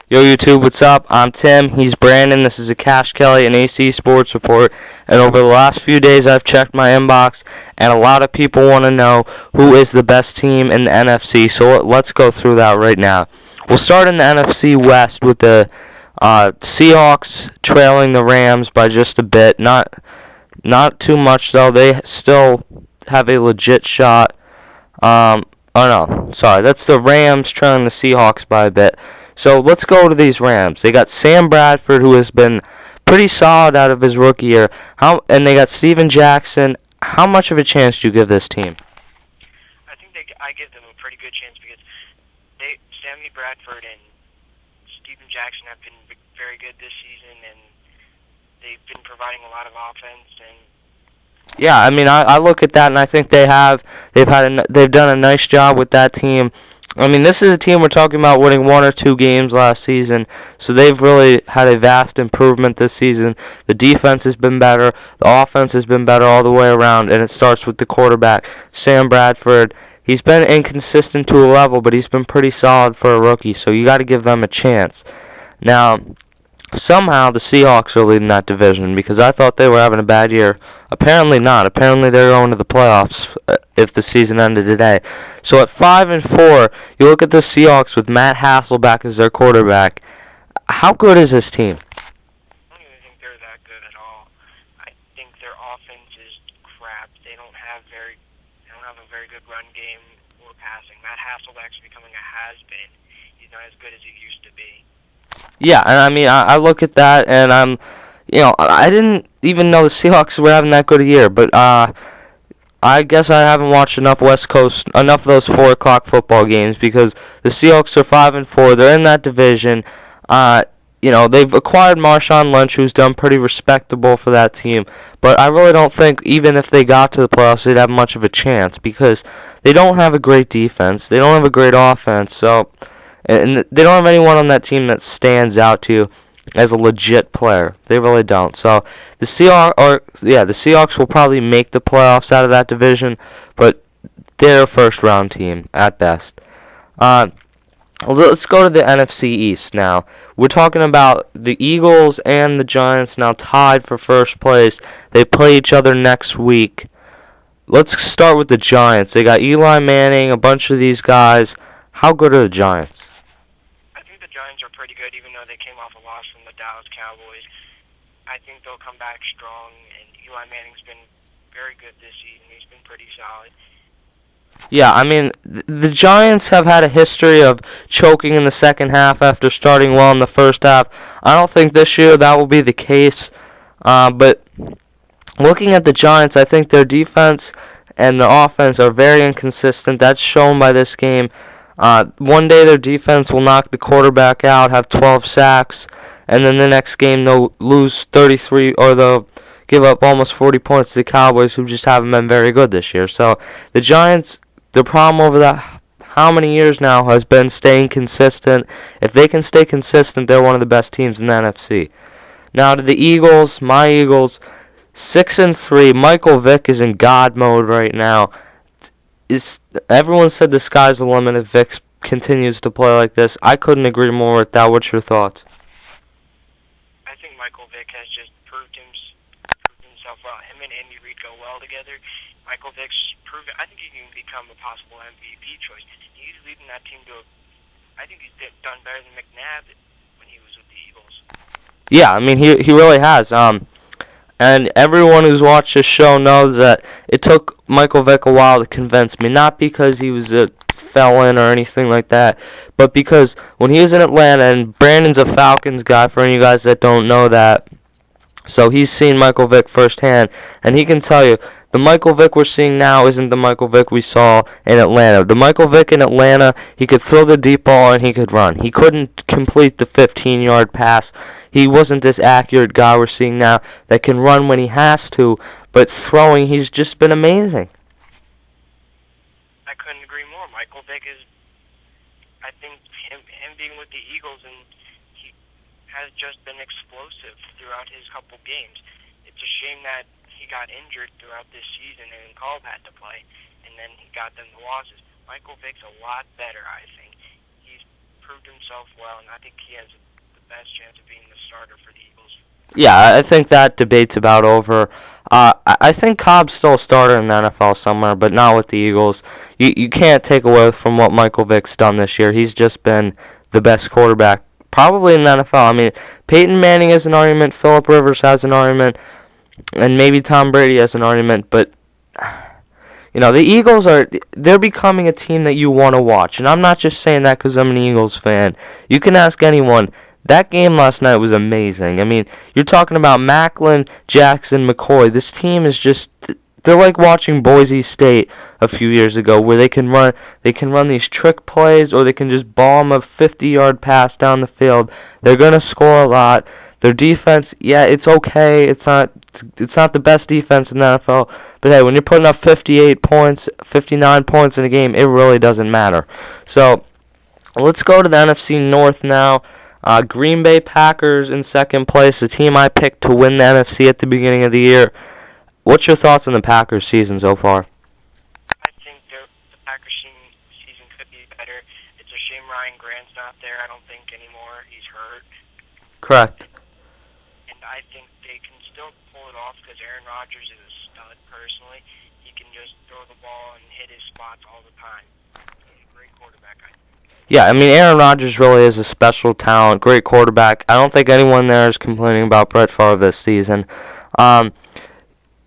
Yo, YouTube, what's up? I'm Tim. He's Brandon. This is a Cash Kelly and AC Sports Report. And over the last few days, I've checked my inbox, and a lot of people want to know who is the best team in the NFC. So let's go through that right now. We'll start in the NFC West with the Seahawks trailing the Rams by just a bit. Not too much, though. They still have a legit shot. Oh, no. Sorry. That's the Rams trailing the Seahawks by a bit. So let's go to these Rams. They got Sam Bradford, who has been pretty solid out of his rookie year. And they got Steven Jackson. How much of a chance do you give this team? I give them a pretty good chance because Sammy Bradford and Steven Jackson have been very good this season, and they've been providing a lot of offense. And yeah, I mean, I look at that and I think they've done a nice job with that team. I mean, this is a team we're talking about winning 1 or 2 games last season, so they've really had a vast improvement this season. The defense has been better, the offense has been better all the way around, and it starts with the quarterback, Sam Bradford. He's been inconsistent to a level, but he's been pretty solid for a rookie, so you got to give them a chance. Now, somehow the Seahawks are leading that division because I thought they were having a bad year. Apparently not. Apparently they're going to the playoffs if the season ended today. So at 5-4, you look at the Seahawks with Matt Hasselbeck as their quarterback. How good is this team? I don't even think they're that good at all. I think their offense is crap. They don't have a very good run game or passing. Matt Hasselbeck's becoming a has-been. He's not as good as he used to be. Yeah, and I mean, I look at that, and I didn't even know the Seahawks were having that good a year, but I guess I haven't watched enough of those 4 o'clock football games because the Seahawks are 5-4. They're in that division. They've acquired Marshawn Lynch, who's done pretty respectable for that team, but I really don't think even if they got to the playoffs, they'd have much of a chance because they don't have a great defense. They don't have a great offense, and they don't have anyone on that team that stands out to you as a legit player. They really don't. So the Seahawks will probably make the playoffs out of that division, but they're a first-round team at best. Let's go to the NFC East now. We're talking about the Eagles and the Giants now tied for first place. They play each other next week. Let's start with the Giants. They got Eli Manning, a bunch of these guys. How good are the Giants? I think the Giants are pretty good, even though they came off a loss from the Dallas Cowboys. I think they'll come back strong, and Eli Manning's been very good this season. He's been pretty solid. Yeah, I mean, the Giants have had a history of choking in the second half after starting well in the first half. I don't think this year that will be the case, but looking at the Giants, I think their defense and the offense are very inconsistent. That's shown by this game. One day their defense will knock the quarterback out, have 12 sacks, and then the next game they'll lose 33, or they'll give up almost 40 points to the Cowboys, who just haven't been very good this year. So the Giants, the problem over that how many years now has been staying consistent. If they can stay consistent, they're one of the best teams in the NFC. Now to the Eagles, my Eagles, 6-3. Michael Vick is in God mode right now. Everyone said the sky's the limit if Vick continues to play like this. I couldn't agree more with that. What's your thoughts? I think Michael Vick has just proved himself well. Him and Andy Reid go well together. Michael Vick's proven. I think he can become a possible MVP choice. He's leading that team I think he's done better than McNabb when he was with the Eagles. Yeah, I mean he really has. And everyone who's watched this show knows that it took Michael Vick a while to convince me. Not because he was a felon or anything like that, but because when he was in Atlanta, and Brandon's a Falcons guy for any of you guys that don't know that, so he's seen Michael Vick firsthand, and he can tell you, the Michael Vick we're seeing now isn't the Michael Vick we saw in Atlanta. The Michael Vick in Atlanta, he could throw the deep ball and he could run. He couldn't complete the 15-yard pass. He wasn't this accurate guy we're seeing now that can run when he has to, but throwing, he's just been amazing. I couldn't agree more. Michael Vick is, I think, him being with the Eagles, and he has just been explosive throughout his couple games. It's a shame that he got injured throughout this season and Cobb had to play, and then he got them the losses. Michael Vick's a lot better, I think. He's proved himself well, and I think he has the best chance of being the starter for the Eagles. Yeah, I think that debate's about over. I think Cobb's still a starter in the NFL somewhere, but not with the Eagles. You can't take away from what Michael Vick's done this year. He's just been the best quarterback probably in the NFL. I mean, Peyton Manning has an argument, Phillip Rivers has an argument, and maybe Tom Brady has an argument, but the Eagles they're becoming a team that you want to watch. And I'm not just saying that because I'm an Eagles fan. You can ask anyone. That game last night was amazing. I mean, you're talking about Macklin, Jackson, McCoy. This team is just they're like watching Boise State a few years ago where they can run these trick plays or they can just bomb a 50-yard pass down the field. They're going to score a lot. Their defense, yeah, it's okay. It's not the best defense in the NFL, but hey, when you're putting up 58 points, 59 points in a game, it really doesn't matter. So, let's go to the NFC North now. Green Bay Packers in second place, the team I picked to win the NFC at the beginning of the year. What's your thoughts on the Packers season so far? I think the Packers season could be better. It's a shame Ryan Grant's not there. I don't think anymore. He's hurt. Correct. And I think they can still pull it off because Aaron Rodgers is a stud, personally. He can just throw the ball and hit his spots all the time. He's a great quarterback, I think. Yeah, I mean, Aaron Rodgers really is a special talent, great quarterback. I don't think anyone there is complaining about Brett Favre this season.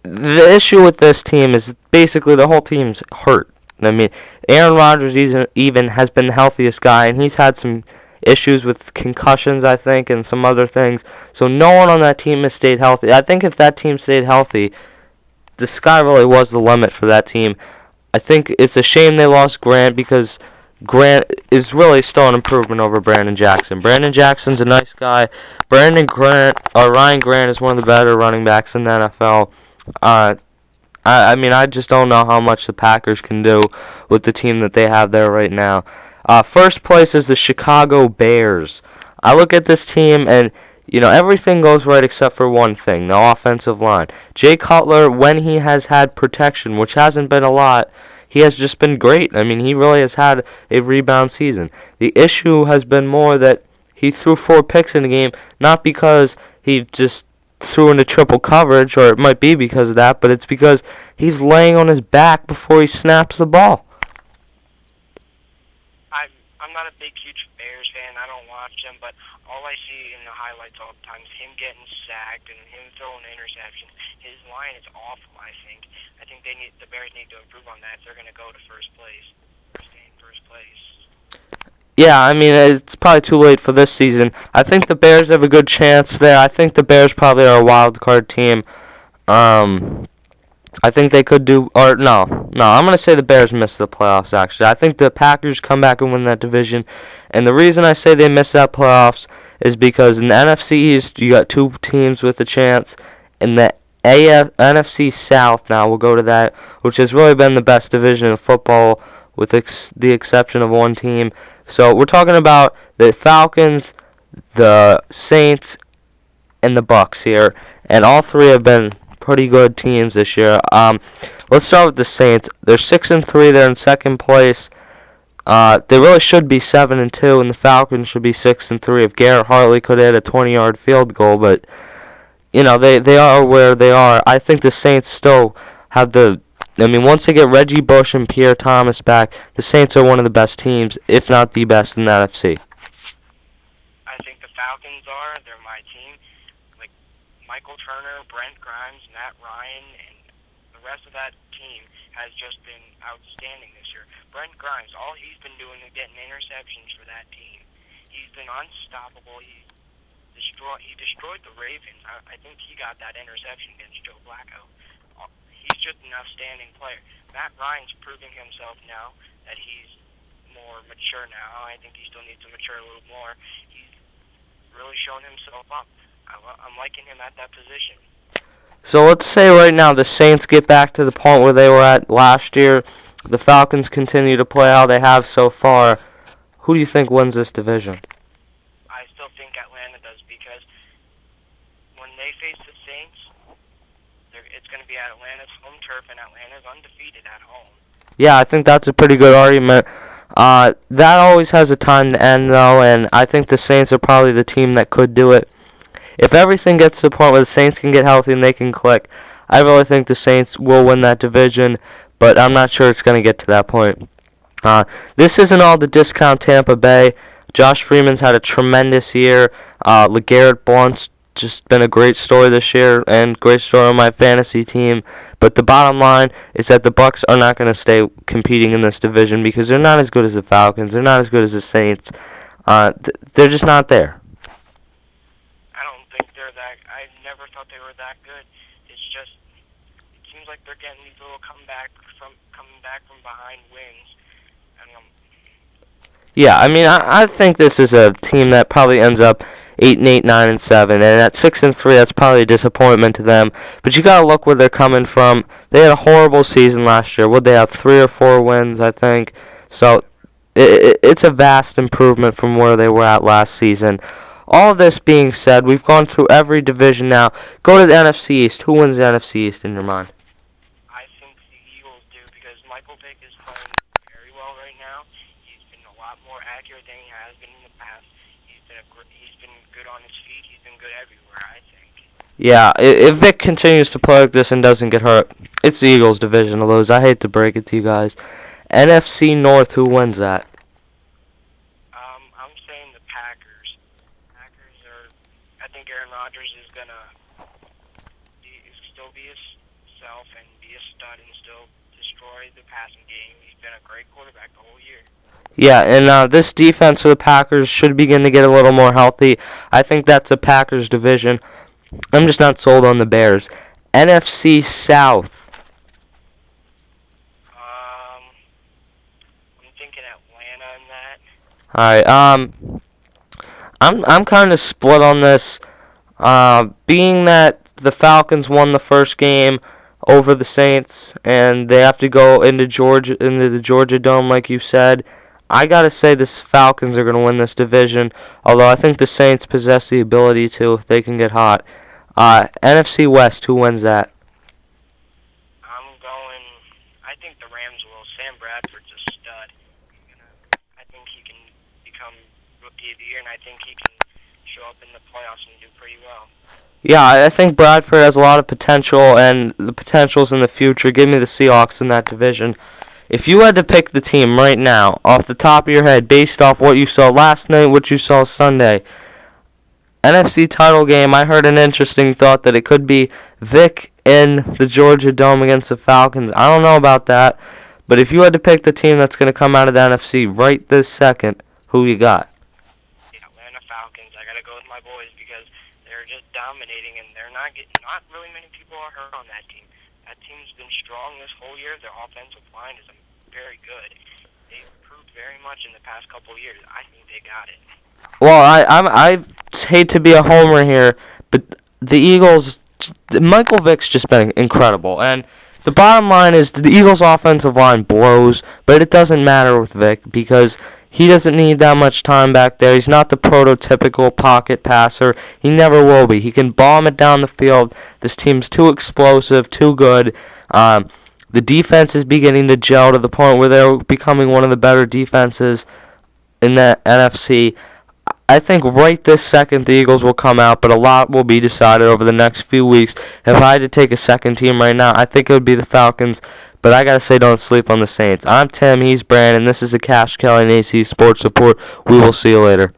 The issue with this team is basically the whole team's hurt. I mean, Aaron Rodgers even has been the healthiest guy, and he's had some issues with concussions, I think, and some other things. So no one on that team has stayed healthy. I think if that team stayed healthy, the sky really was the limit for that team. I think it's a shame they lost Grant because Grant is really still an improvement over Brandon Jackson. Brandon Jackson's a nice guy. Ryan Grant is one of the better running backs in the NFL. I mean, I just don't know how much the Packers can do with the team that they have there right now. First place is the Chicago Bears. I look at this team and, everything goes right except for one thing, the offensive line. Jay Cutler, when he has had protection, which hasn't been a lot, he has just been great. I mean, he really has had a rebound season. The issue has been more that he threw 4 picks in the game, not because he just threw into triple coverage, or it might be because of that, but it's because he's laying on his back before he snaps the ball. I'm not a big, huge Bears fan. I don't watch them, but all I see in the highlights all the time is him getting sacked and him throwing interceptions. His line is awful, I think. I think the Bears need to improve on that if they're going to go to first place, or stay in first place. Yeah, I mean, it's probably too late for this season. I think the Bears have a good chance there. I think the Bears probably are a wild card team. I think they could do, or no, I'm going to say the Bears miss the playoffs, actually. I think the Packers come back and win that division. And the reason I say they miss that playoffs is because in the NFC East, you got 2 teams with a chance. In the NFC South, now we'll go to that, which has really been the best division of football with the exception of one team. So we're talking about the Falcons, the Saints, and the Bucs here. And all 3 have been pretty good teams this year. Let's start with the Saints. They're 6-3. They're in second place. They really should be 7-2, and the Falcons should be 6-3 if Garrett Hartley could hit a 20-yard field goal. But they are where they are. I think the Saints still have once they get Reggie Bush and Pierre Thomas back, the Saints are one of the best teams, if not the best in the NFC. I think the Falcons are. They're my team. Like Michael Turner, Brent Grimes, Matt Ryan, and the rest of that team has just been outstanding this year. Brent Grimes, all he's been doing is getting interceptions for that team. He's been unstoppable. He destroyed the Ravens. I think he got that interception against Joe Flacco. He's just an outstanding player. Matt Ryan's proving himself now that he's more mature now. I think he still needs to mature a little more. He's really shown himself up. I'm liking him at that position. So let's say right now the Saints get back to the point where they were at last year. The Falcons continue to play how they have so far. Who do you think wins this division? I still think Atlanta does because when they face the Saints, it's going to be at Atlanta's home turf, and Atlanta's undefeated at home. Yeah, I think that's a pretty good argument. That always has a time to end, though, and I think the Saints are probably the team that could do it. If everything gets to the point where the Saints can get healthy and they can click, I really think the Saints will win that division, but I'm not sure it's going to get to that point. This isn't all to discount Tampa Bay. Josh Freeman's had a tremendous year. LeGarrette Blount's just been a great story this year and great story on my fantasy team. But the bottom line is that the Bucs are not going to stay competing in this division because they're not as good as the Falcons. They're not as good as the Saints. They're just not there. I don't think they're that. I never thought they were that good. It's just it seems like they're getting these little coming back from behind wins. Yeah, I mean, I think this is a team that probably ends up 8-8, 9-7, and at 6-3, that's probably a disappointment to them. But you gotta look where they're coming from. They had a horrible season last year. Would they have 3 or 4 wins? I think so. It's a vast improvement from where they were at last season. All this being said, we've gone through every division now. Go to the NFC East. Who wins the NFC East in your mind? I think the Eagles do because Michael Vick is playing very well right now. He's been a lot more accurate than he has been in the past. He's been good on his feet. He's been good everywhere, I think. Yeah, if Vic continues to play like this and doesn't get hurt, it's the Eagles' division to lose. I hate to break it to you guys. NFC North, who wins that? I'm saying the Packers. I think Aaron Rodgers is going to still be himself and be a stud and still destroy the passing game. He's been a great quarterback the whole year. Yeah, and this defense for the Packers should begin to get a little more healthy. I think that's a Packers division. I'm just not sold on the Bears. NFC South. I'm thinking Atlanta in that. All right. I'm kind of split on this. Being that the Falcons won the first game over the Saints, and they have to go into the Georgia Dome, like you said. I gotta say the Falcons are gonna win this division. Although I think the Saints possess the ability to if they can get hot. NFC West, who wins that? I think the Rams will. Sam Bradford's a stud. I think he can become Rookie of the Year, and I think he can show up in the playoffs and do pretty well. Yeah, I think Bradford has a lot of potential, and the potential's in the future. Give me the Seahawks in that division. If you had to pick the team right now, off the top of your head, based off what you saw last night, what you saw Sunday, NFC title game, I heard an interesting thought that it could be Vic in the Georgia Dome against the Falcons. I don't know about that, but if you had to pick the team that's going to come out of the NFC right this second, who you got? The Atlanta Falcons. I got to go with my boys because they're just dominating, and not really many people are hurt on that team. That team's been strong this whole year. Their offensive line is very good. They've improved very much in the past couple of years. I think they got it. Well, I hate to be a homer here, but the Eagles, Michael Vick's just been incredible. And the bottom line is the Eagles' offensive line blows, but it doesn't matter with Vick because he doesn't need that much time back there. He's not the prototypical pocket passer. He never will be. He can bomb it down the field. This team's too explosive, too good. The defense is beginning to gel to the point where they're becoming one of the better defenses in the NFC. I think right this second the Eagles will come out, but a lot will be decided over the next few weeks. If I had to take a second team right now, I think it would be the Falcons. But I gotta say, don't sleep on the Saints. I'm Tim, he's Brandon. This is a Cash Kelly and AC Sports Report. We will see you later.